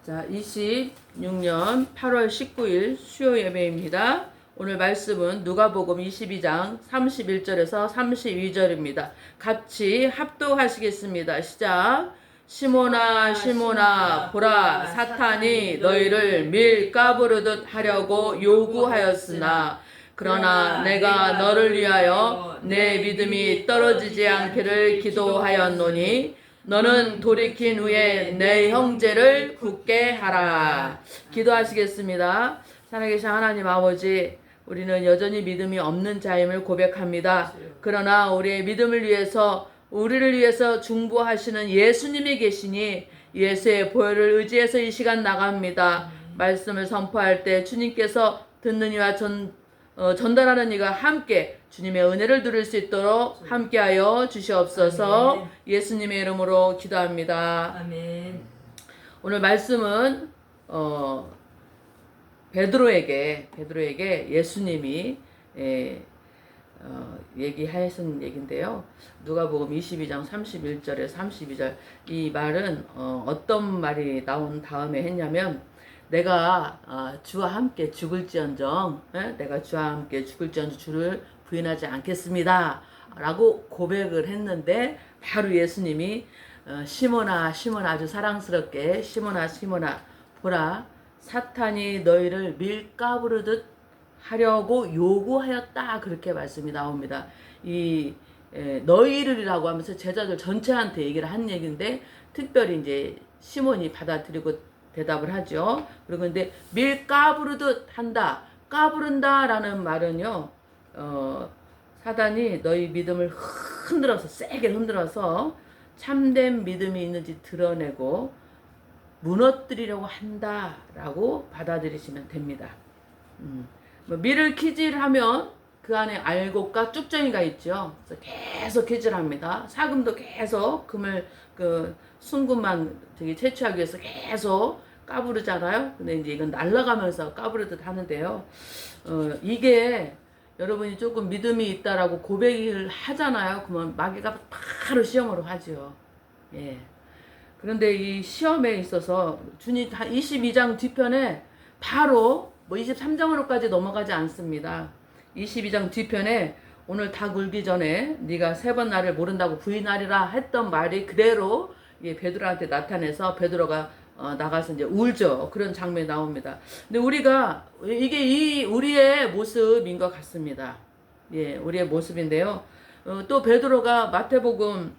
자, 26년 8월 19일 수요 예배입니다. 오늘 말씀은 누가복음 22장 31절에서 32절입니다. 같이 합독하시겠습니다. 시작. 시몬아 시몬아 보라 사탄이 너희를 밀 까부르듯 하려고 요구하였으나 그러나 내가 너를 위하여 내 믿음이 떨어지지 않기를 기도하였노니 너는 돌이킨 후에 내 형제를 굳게 하라. 기도하시겠습니다. 살아계신 하나님 아버지, 우리는 여전히 믿음이 없는 자임을 고백합니다. 그러나 우리의 믿음을 위해서, 우리를 위해서 중보하시는 예수님이 계시니 예수의 보혈을 의지해서 이 시간 나갑니다. 말씀을 선포할 때 주님께서 듣는 이와 전달하는 이가 함께 주님의 은혜를 누릴 수 있도록 함께하여 주시옵소서. 아멘. 예수님의 이름으로 기도합니다. 아멘. 오늘 말씀은 베드로에게 예수님이 얘기하신 얘기인데요. 누가복음 22장 31절에 32절 이 말은 어떤 말이 나온 다음에 했냐면 내가 주와 함께 죽을지언정 내가 주와 함께 죽을지언정 주를 부인하지 않겠습니다 라고 고백을 했는데 바로 예수님이 시몬아 시몬아 아주 사랑스럽게 시몬아 시몬아 보라 사탄이 너희를 밀가부르듯 하려고 요구하였다 그렇게 말씀이 나옵니다. 이 너희를이라고 하면서 제자들 전체한테 얘기를 한 얘기인데 특별히 이제 시몬이 받아들이고 대답을 하죠. 그리고 근데 밀 까부르듯 한다, 까부른다 라는 말은요, 사단이 너희 믿음을 흔들어서, 세게 흔들어서 참된 믿음이 있는지 드러내고 무너뜨리려고 한다 라고 받아들이시면 됩니다. 밀을 키질하면 그 안에 알곡과 쭉정이가 있죠. 그래서 계속 키질합니다. 사금도 계속 금을 순금만 되게 채취하기 위해서 계속 까부르잖아요. 근데 이제 이건 날아가면서 까부르듯 하는데요. 이게 여러분이 조금 믿음이 있다라고 고백을 하잖아요. 그러면 마귀가 바로 시험으로 하죠. 예. 그런데 이 시험에 있어서 주님 22장 뒤편에 바로 23장으로까지 넘어가지 않습니다. 22장 뒤편에 오늘 닭 울기 전에 네가 3번 나를 모른다고 부인하리라 했던 말이 그대로 베드로한테 나타내서 베드로가 나가서 이제 울죠. 그런 장면이 나옵니다. 근데 우리가 이게 우리의 모습인 것 같습니다. 예, 우리의 모습인데요. 또 베드로가 마태복음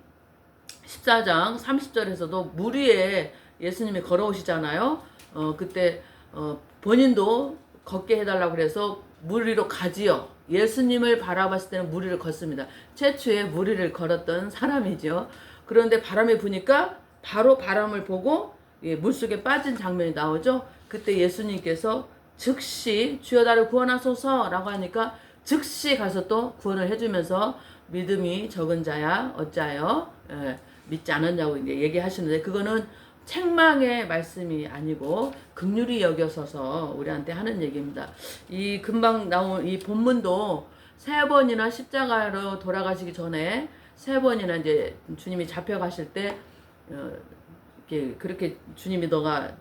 14장 30절에서도 물 위에 예수님이 걸어오시잖아요. 그때 본인도 걷게 해달라고 그래서 물 위로 가지요. 예수님을 바라봤을 때는 물 위를 걷습니다. 최초에 물 위를 걸었던 사람이죠. 그런데 바람이 부니까 바로 바람을 보고 물속에 빠진 장면이 나오죠. 그때 예수님께서 즉시 주여 나를 구원하소서 라고 하니까 즉시 가서 또 구원을 해주면서 믿음이 적은 자야 어찌하여 믿지 않았냐고 이제 얘기하시는데 그거는 책망의 말씀이 아니고 긍휼히 여겨서서 우리한테 하는 얘기입니다. 이 금방 나온 이 본문도 3번이나 십자가로 돌아가시기 전에 3번이나 이제 주님이 잡혀가실 때 그렇게 주님이 너가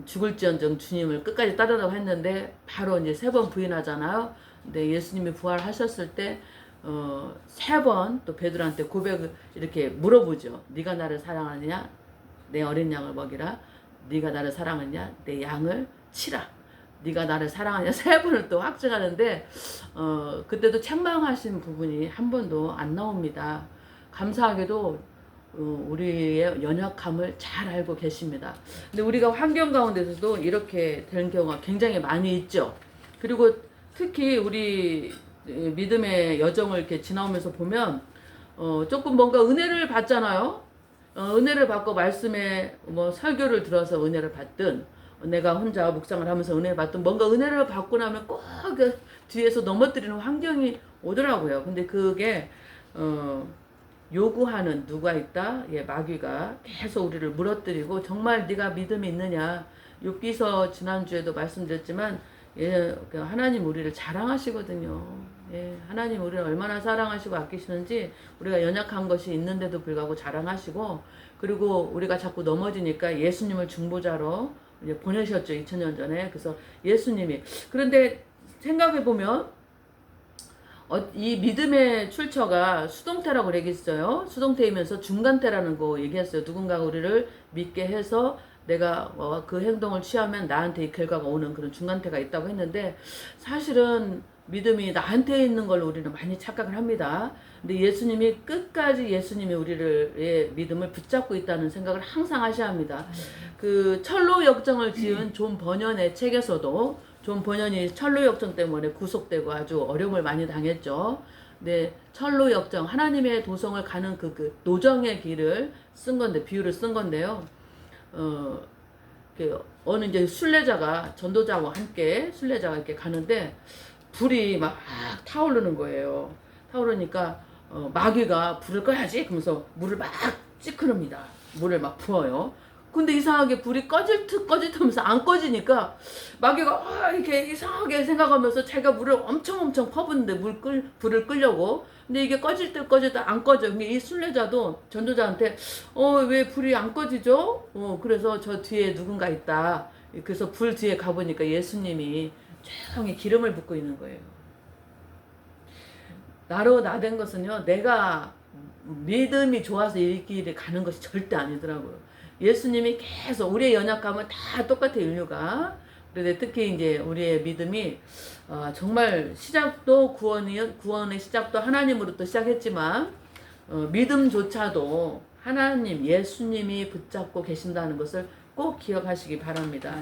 죽을지언정 주님을 끝까지 따르라고 했는데 바로 이제 3번 부인하잖아요. 근데 예수님이 부활하셨을 때 3번 또 베드로한테 고백을 이렇게 물어보죠. 네가 나를 사랑하느냐? 내 어린 양을 먹이라. 네가 나를 사랑하느냐? 내 양을 치라. 네가 나를 사랑하냐? 3번을 또 확증하는데 그때도 책망하신 부분이 한 번도 안 나옵니다. 감사하게도 우리의 연약함을 잘 알고 계십니다. 근데 우리가 환경 가운데서도 이렇게 되는 경우가 굉장히 많이 있죠. 그리고 특히 우리 믿음의 여정을 이렇게 지나오면서 보면 조금 뭔가 은혜를 받잖아요. 은혜를 받고 말씀에 설교를 들어서 은혜를 받든 내가 혼자 묵상을 하면서 은혜를 받든 뭔가 은혜를 받고 나면 꼭 뒤에서 넘어뜨리는 환경이 오더라고요. 근데 그게 요구하는 누가 있다? 마귀가 계속 우리를 물어뜨리고 정말 네가 믿음이 있느냐? 욥기서 지난주에도 말씀드렸지만 하나님 우리를 자랑하시거든요. 하나님 우리를 얼마나 사랑하시고 아끼시는지 우리가 연약한 것이 있는데도 불구하고 자랑하시고 그리고 우리가 자꾸 넘어지니까 예수님을 중보자로 이제 보내셨죠. 2000년 전에. 그래서 예수님이. 그런데 생각해 보면 이 믿음의 출처가 수동태라고 얘기했어요. 수동태이면서 중간태라는 거 얘기했어요. 누군가가 우리를 믿게 해서 내가 그 행동을 취하면 나한테 이 결과가 오는 그런 중간태가 있다고 했는데, 사실은 믿음이 나한테 있는 걸 우리는 많이 착각을 합니다. 근데 예수님이 끝까지 예수님이 우리를 믿음을 붙잡고 있다는 생각을 항상 하셔야 합니다. 그 철로 역정을 지은 존 버년의 책에서도 존 버년이 철로 역정 때문에 구속되고 아주 어려움을 많이 당했죠. 근데 철로 역정, 하나님의 도성을 가는 그 노정의 길을 쓴 건데, 비유를 쓴 건데요. 어느 이제 순례자가, 전도자와 함께 순례자가 이렇게 가는데 불이 막 타오르는 거예요. 타오르니까 마귀가 불을 꺼야지 그러면서 물을 막 찌크릅니다. 물을 막 부어요. 근데 이상하게 불이 꺼질 듯 하면서 안 꺼지니까 마귀가 이렇게 이상하게 생각하면서 자기가 물을 엄청 퍼붓는데 불을 끄려고. 근데 이게 꺼질 듯 안 꺼져. 근데 이 순례자도 전도자한테 왜 불이 안 꺼지죠? 그래서 저 뒤에 누군가 있다. 그래서 불 뒤에 가보니까 예수님이 조용히 기름을 붓고 있는 거예요. 나로 나된 것은요, 내가 믿음이 좋아서 이 길을 가는 것이 절대 아니더라고요. 예수님이 계속 우리의 연약함은 다 똑같아, 인류가. 그런데 특히 이제 우리의 믿음이 정말 시작도 구원의 시작도 하나님으로부터 시작했지만 믿음조차도 하나님, 예수님이 붙잡고 계신다는 것을 꼭 기억하시기 바랍니다.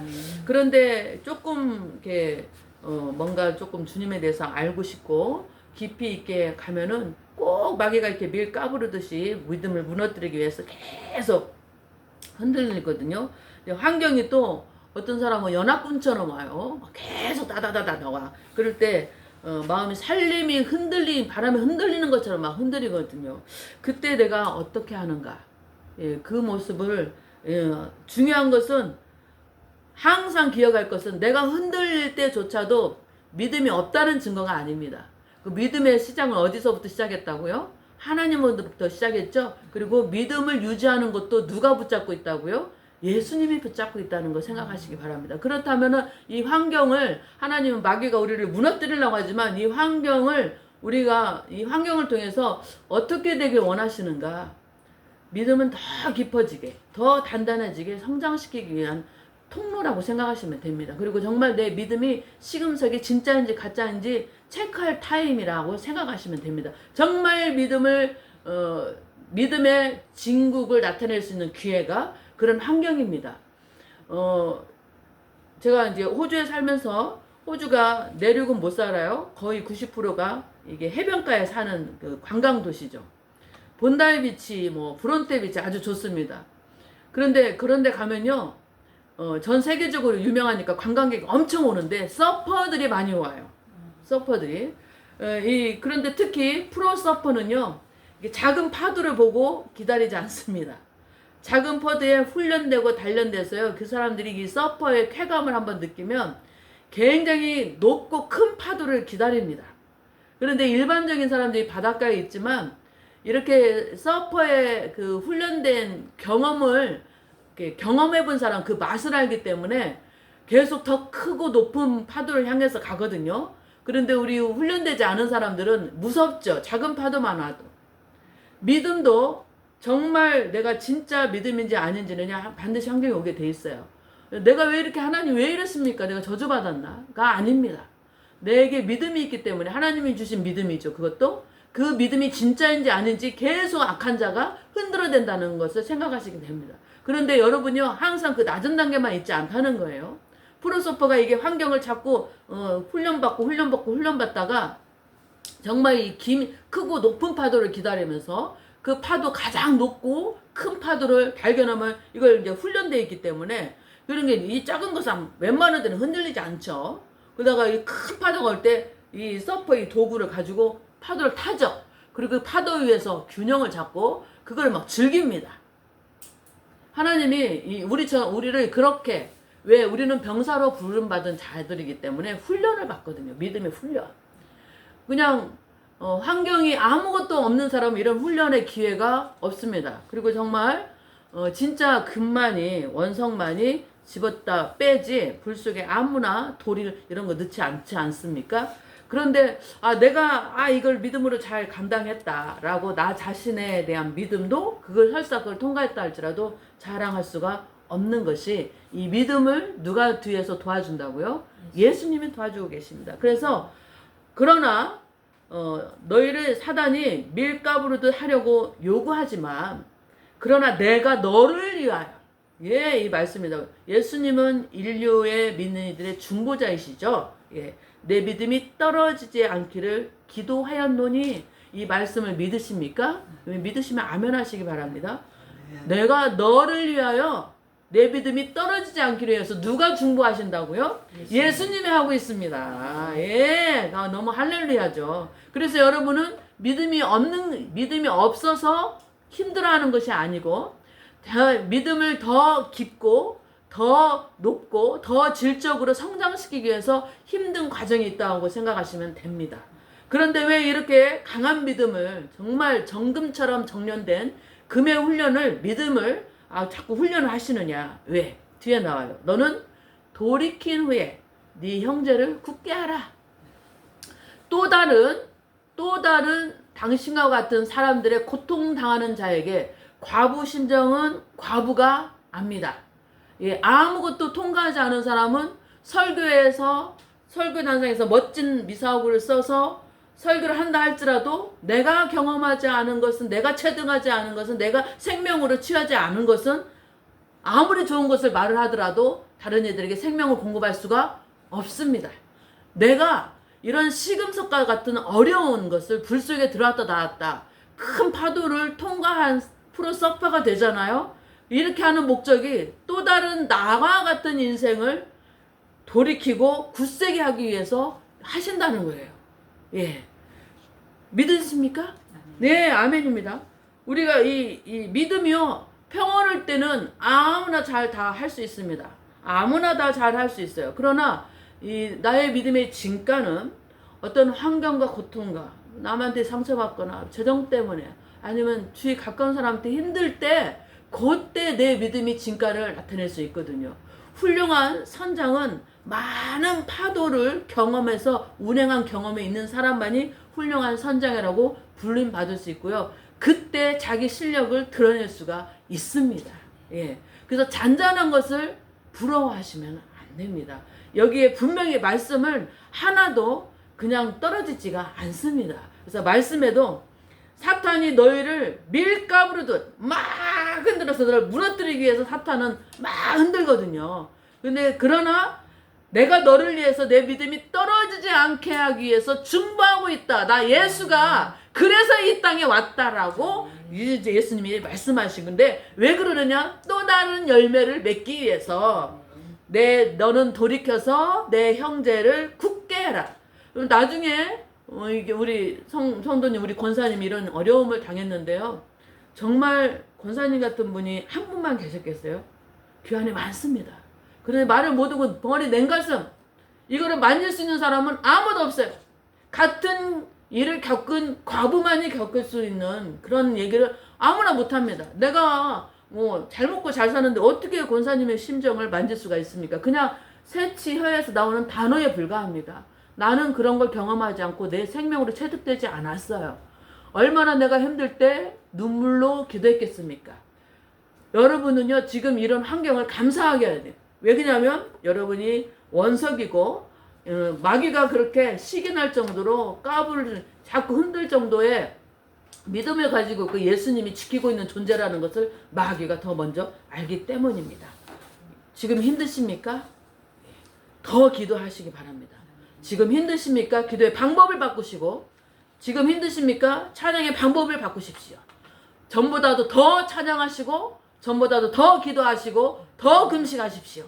그런데 조금 이렇게 뭔가 조금 주님에 대해서 알고 싶고 깊이 있게 가면은 꼭 마귀가 이렇게 밀 까부르듯이 믿음을 무너뜨리기 위해서 계속 흔들리거든요. 환경이 또 어떤 사람은 연합군처럼 와요. 계속 다다다다 나와. 그럴 때 마음이 살림이 흔들린 바람에 흔들리는 것처럼 막 흔들리거든요. 그때 내가 어떻게 하는가? 그 모습을 중요한 것은 항상 기억할 것은 내가 흔들릴 때조차도 믿음이 없다는 증거가 아닙니다. 그 믿음의 시작은 어디서부터 시작했다고요? 하나님으로부터 시작했죠. 그리고 믿음을 유지하는 것도 누가 붙잡고 있다고요? 예수님이 붙잡고 있다는 걸 생각하시기 바랍니다. 그렇다면 이 환경을, 하나님은 마귀가 우리를 무너뜨리려고 하지만 이 환경을 우리가 이 환경을 통해서 어떻게 되길 원하시는가? 믿음은 더 깊어지게, 더 단단해지게 성장시키기 위한 통로라고 생각하시면 됩니다. 그리고 정말 내 믿음이 시금석이 진짜인지 가짜인지 체크할 타임이라고 생각하시면 됩니다. 정말 믿음의 진국을 나타낼 수 있는 기회가 그런 환경입니다. 제가 이제 호주에 살면서, 호주가 내륙은 못 살아요. 거의 90%가 이게 해변가에 사는 그 관광 도시죠. 본다이 비치, 브론테 비치 아주 좋습니다. 그런데 가면요, 전 세계적으로 유명하니까 관광객이 엄청 오는데 서퍼들이 많이 와요. 서퍼들이. 그런데 특히 프로 서퍼는요, 작은 파도를 보고 기다리지 않습니다. 작은 파도에 훈련되고 단련돼서요, 그 사람들이 이 서퍼의 쾌감을 한번 느끼면 굉장히 높고 큰 파도를 기다립니다. 그런데 일반적인 사람들이 바닷가에 있지만 이렇게 서퍼의 그 훈련된 경험을 경험해 본 사람, 그 맛을 알기 때문에 계속 더 크고 높은 파도를 향해서 가거든요. 그런데 우리 훈련되지 않은 사람들은 무섭죠. 작은 파도만 와도. 믿음도 정말 내가 진짜 믿음인지 아닌지는 반드시 환경이 오게 돼 있어요. 내가 왜 이렇게, 하나님 왜 이랬습니까? 내가 저주받았나?가 아닙니다. 내게 믿음이 있기 때문에, 하나님이 주신 믿음이죠. 그것도 그 믿음이 진짜인지 아닌지 계속 악한 자가 흔들어댄다는 것을 생각하시게 됩니다. 그런데 여러분요, 항상 그 낮은 단계만 있지 않다는 거예요. 프로서퍼가 이게 환경을 자꾸 훈련받다가 정말 이 크고 높은 파도를 기다리면서 그 파도, 가장 높고 큰 파도를 발견하면 이걸 이제 훈련되어 있기 때문에, 그런 게 이 작은 것은 웬만한 데는 흔들리지 않죠. 그러다가 이 큰 파도가 올 때 이 서퍼의 도구를 가지고 파도를 타죠. 그리고 그 파도 위에서 균형을 잡고 그걸 막 즐깁니다. 하나님이 우리를 그렇게, 왜 우리는 병사로 부름받은 자들이기 때문에 훈련을 받거든요. 믿음의 훈련. 그냥 환경이 아무것도 없는 사람은 이런 훈련의 기회가 없습니다. 그리고 정말 진짜 근만이, 원성만이 집었다 빼지 불 속에 아무나 돌 이런 거 넣지 않지 않습니까? 그런데 내가 이걸 믿음으로 잘 감당했다라고 나 자신에 대한 믿음도 그걸 설사 그걸 통과했다 할지라도 자랑할 수가 없는 것이 이 믿음을 누가 뒤에서 도와준다고요? 예수님이 도와주고 계십니다. 그래서 그러나 너희를 사단이 밀가부르듯 하려고 요구하지만 그러나 내가 너를 위하여 이 말씀이다. 예수님은 인류의 믿는 이들의 중보자이시죠. 내 믿음이 떨어지지 않기를 기도하였노니 이 말씀을 믿으십니까? 믿으시면 아멘 하시기 바랍니다. 내가 너를 위하여 내 믿음이 떨어지지 않기로 해서 누가 중보하신다고요? 예수님이 하고 있습니다. 너무 할렐루야죠. 그래서 여러분은 믿음이 없어서 힘들어하는 것이 아니고 믿음을 더 깊고 더 높고 더 질적으로 성장시키기 위해서 힘든 과정이 있다고 생각하시면 됩니다. 그런데 왜 이렇게 강한 믿음을 정말 정금처럼 정련된 금의 훈련을 믿음을 자꾸 훈련을 하시느냐? 왜? 뒤에 나와요. 너는 돌이킨 후에 네 형제를 굳게 하라. 또 다른 당신과 같은 사람들의 고통당하는 자에게 과부 심정은 과부가 압니다. 아무것도 통과하지 않은 사람은 설교 단상에서 멋진 미사오구를 써서 설교를 한다 할지라도 내가 경험하지 않은 것은, 내가 체득하지 않은 것은, 내가 생명으로 취하지 않은 것은 아무리 좋은 것을 말을 하더라도 다른 이들에게 생명을 공급할 수가 없습니다. 내가 이런 시금석과 같은 어려운 것을 불 속에 들어왔다 나왔다 큰 파도를 통과한 프로 서퍼가 되잖아요. 이렇게 하는 목적이 또 다른 나와 같은 인생을 돌이키고 굳세게 하기 위해서 하신다는 거예요. 믿으십니까? 네, 아멘입니다. 우리가 이 믿음이요, 평온할 때는 아무나 잘 다 할 수 있습니다. 아무나 다 잘 할 수 있어요. 그러나 나의 믿음의 진가는 어떤 환경과 고통과 남한테 상처받거나 재정 때문에 아니면 주위 가까운 사람한테 힘들 때 그때 내 믿음이 진가를 나타낼 수 있거든요. 훌륭한 선장은 많은 파도를 경험해서 운행한 경험이 있는 사람만이 훌륭한 선장이라고 불림받을 수 있고요. 그때 자기 실력을 드러낼 수가 있습니다. 그래서 잔잔한 것을 부러워하시면 안 됩니다. 여기에 분명히 말씀을 하나도 그냥 떨어지지가 않습니다. 그래서 말씀에도 사탄이 너희를 밀가부르듯 막 흔들어서 너를 무너뜨리기 위해서 사탄은 막 흔들거든요. 그러나 내가 너를 위해서 내 믿음이 떨어지지 않게 하기 위해서 중보하고 있다. 나 예수가 그래서 이 땅에 왔다라고 이제 예수님이 말씀하신 건데 왜 그러느냐? 또 다른 열매를 맺기 위해서 너는 돌이켜서 내 형제를 굳게 해라. 그럼 나중에 이게 우리 성도님, 우리 권사님이 이런 어려움을 당했는데요. 정말 권사님 같은 분이 한 분만 계셨겠어요? 교환이 많습니다. 그런데 말을 못하고 벙어리 냉가슴, 이거를 만질 수 있는 사람은 아무도 없어요. 같은 일을 겪은 과부만이 겪을 수 있는 그런 얘기를 아무나 못합니다. 내가 잘 먹고 잘 사는데 어떻게 권사님의 심정을 만질 수가 있습니까? 그냥 새치 혀에서 나오는 단어에 불과합니다. 나는 그런 걸 경험하지 않고 내 생명으로 체득되지 않았어요. 얼마나 내가 힘들 때 눈물로 기도했겠습니까? 여러분은요, 지금 이런 환경을 감사하게 해야 돼요. 왜 그러냐면 여러분이 원석이고 마귀가 그렇게 시기 날 정도로 까불을 자꾸 흔들 정도의 믿음을 가지고 그 예수님이 지키고 있는 존재라는 것을 마귀가 더 먼저 알기 때문입니다. 지금 힘드십니까? 더 기도하시기 바랍니다. 지금 힘드십니까? 기도의 방법을 바꾸시고, 지금 힘드십니까? 찬양의 방법을 바꾸십시오. 전보다도 더 찬양하시고, 전보다도 더 기도하시고, 더 금식하십시오.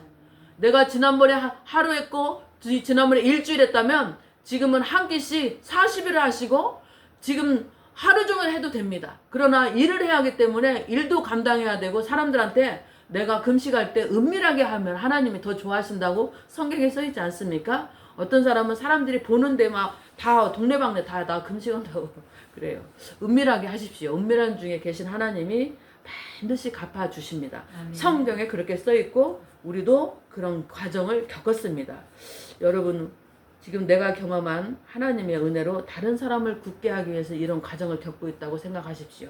내가 지난번에 하루 했고, 지난번에 일주일 했다면, 지금은 한 끼씩 40일을 하시고, 지금 하루 종일 해도 됩니다. 그러나 일을 해야 하기 때문에 일도 감당해야 되고, 사람들한테 내가 금식할 때 은밀하게 하면 하나님이 더 좋아하신다고 성경에 써있지 않습니까? 어떤 사람은 사람들이 보는데 막 다 동네방네 다 나 금식한다고 그래요. 은밀하게 하십시오. 은밀한 중에 계신 하나님이 반드시 갚아주십니다. 아멘. 성경에 그렇게 써있고 우리도 그런 과정을 겪었습니다. 여러분 지금 내가 경험한 하나님의 은혜로 다른 사람을 굳게 하기 위해서 이런 과정을 겪고 있다고 생각하십시오.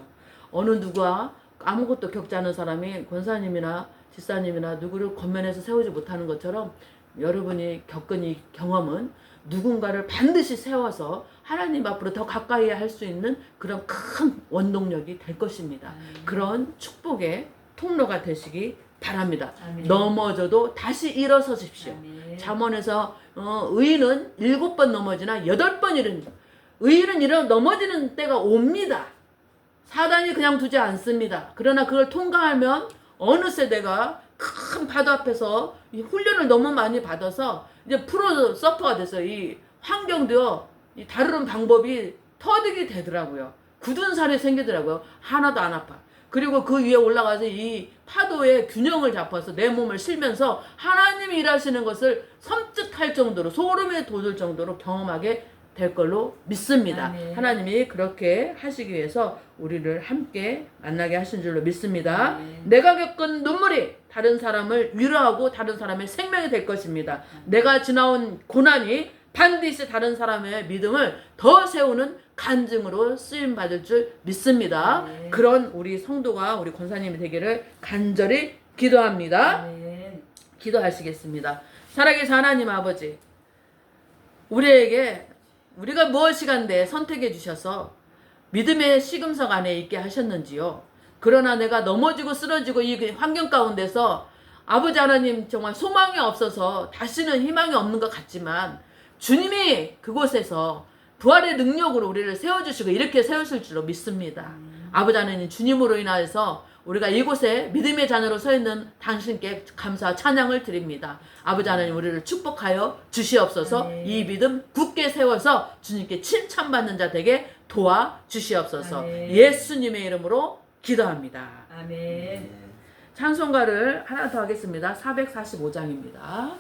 어느 누가 아무것도 겪지 않은 사람이 권사님이나 집사님이나 누구를 겉면에서 세우지 못하는 것처럼 여러분이 겪은 이 경험은 누군가를 반드시 세워서 하나님 앞으로 더 가까이 할 수 있는 그런 큰 원동력이 될 것입니다. 그런 축복의 통로가 되시기 바랍니다. 아멘. 넘어져도 다시 일어서십시오. 아멘. 잠언에서 의인은 7번 넘어지나 8번 일어납니다. 의인은 넘어지는 때가 옵니다. 사단이 그냥 두지 않습니다. 그러나 그걸 통과하면 어느새 내가 큰 파도 앞에서 이 훈련을 너무 많이 받아서 이제 프로 서퍼가 됐어요. 이 환경도요, 이 다루는 방법이 터득이 되더라고요. 굳은 살이 생기더라고요. 하나도 안 아파. 그리고 그 위에 올라가서 이 파도의 균형을 잡아서 내 몸을 실면서 하나님이 일하시는 것을 섬찟할 정도로 소름이 돋을 정도로 경험하게 될 걸로 믿습니다. 아멘. 하나님이 그렇게 하시기 위해서 우리를 함께 만나게 하신 줄로 믿습니다. 아멘. 내가 겪은 눈물이 다른 사람을 위로하고 다른 사람의 생명이 될 것입니다. 내가 지나온 고난이 반드시 다른 사람의 믿음을 더 세우는 간증으로 쓰임받을 줄 믿습니다. 아멘. 그런 우리 성도가 우리 권사님이 되기를 간절히 기도합니다. 아멘. 기도하시겠습니다. 살아계신 하나님 아버지, 우리에게 우리가 무엇이간데 선택해 주셔서 믿음의 시금석 안에 있게 하셨는지요. 그러나 내가 넘어지고 쓰러지고 이 환경 가운데서 아버지 하나님 정말 소망이 없어서 다시는 희망이 없는 것 같지만 주님이 그곳에서 부활의 능력으로 우리를 세워주시고 이렇게 세우실 줄로 믿습니다. 아버지 하나님, 주님으로 인하여서 우리가 이곳에 믿음의 자녀로 서 있는 당신께 감사와 찬양을 드립니다. 아버지 하나님, 우리를 축복하여 주시옵소서. 아멘. 이 믿음 굳게 세워서 주님께 칭찬받는 자 되게 도와 주시옵소서. 아멘. 예수님의 이름으로 기도합니다. 아멘. 찬송가를 하나 더 하겠습니다. 445장입니다.